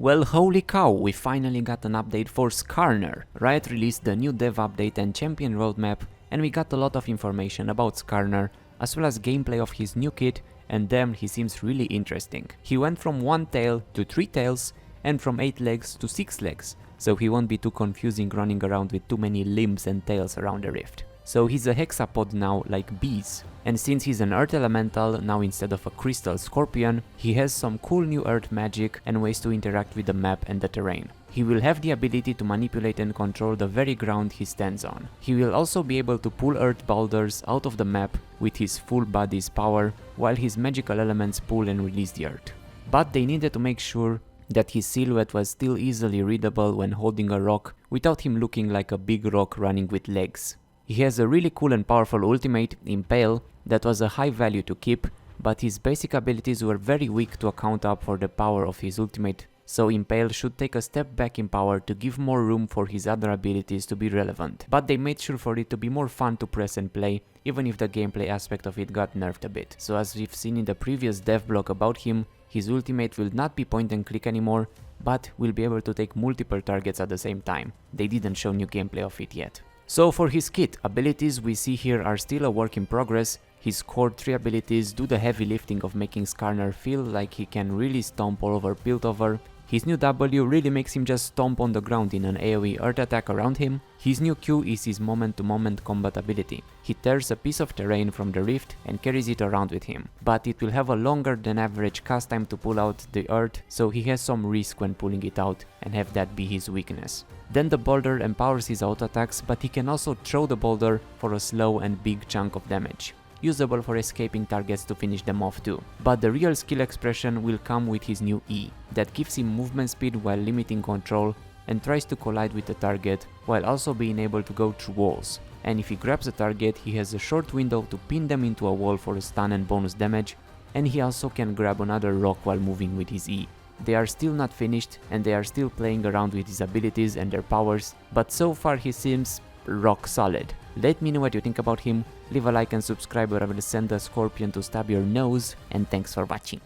Well, holy cow, we finally got an update for SKARNER. Riot released the new dev update and champion roadmap, and we got a lot of information about SKARNER, as well as gameplay of his new kit, and damn, he seems really interesting. He went from 1 tail to 3 tails, and from 8 legs to 6 legs, so he won't be too confusing running around with too many limbs and tails around the rift. So he's a hexapod now, like bees. And since he's an earth elemental, now instead of a crystal scorpion, he has some cool new earth magic and ways to interact with the map and the terrain. He will have the ability to manipulate and control the very ground he stands on. He will also be able to pull earth boulders out of the map with his full body's power, while his magical elements pull and release the earth. But they needed to make sure that his silhouette was still easily readable when holding a rock, without him looking like a big rock running with legs. He has a really cool and powerful ultimate, Impale, that was a high value to keep, but his basic abilities were very weak to account up for the power of his ultimate, so Impale should take a step back in power to give more room for his other abilities to be relevant. But they made sure for it to be more fun to press and play, even if the gameplay aspect of it got nerfed a bit. So as we've seen in the previous dev blog about him, his ultimate will not be point and click anymore, but will be able to take multiple targets at the same time. They didn't show new gameplay of it yet. So for his kit, abilities we see here are still a work in progress. His core 3 abilities do the heavy lifting of making SKARNER feel like he can really stomp all over Piltover. His new W really makes him just stomp on the ground in an AoE earth attack around him. His new Q is his moment-to-moment combat ability. He tears a piece of terrain from the rift and carries it around with him, but it will have a longer than average cast time to pull out the earth, so he has some risk when pulling it out and have that be his weakness. Then the boulder empowers his auto attacks, but he can also throw the boulder for a slow and big chunk of damage, usable for escaping targets to finish them off too. But the real skill expression will come with his new E, that gives him movement speed while limiting control and tries to collide with the target while also being able to go through walls. And if he grabs a target, he has a short window to pin them into a wall for a stun and bonus damage, and he also can grab another rock while moving with his E. They are still not finished and they are still playing around with his abilities and their powers, but so far he seems rock solid. Let me know what you think about him, leave a like and subscribe or I will send a scorpion to stab your nose, and thanks for watching.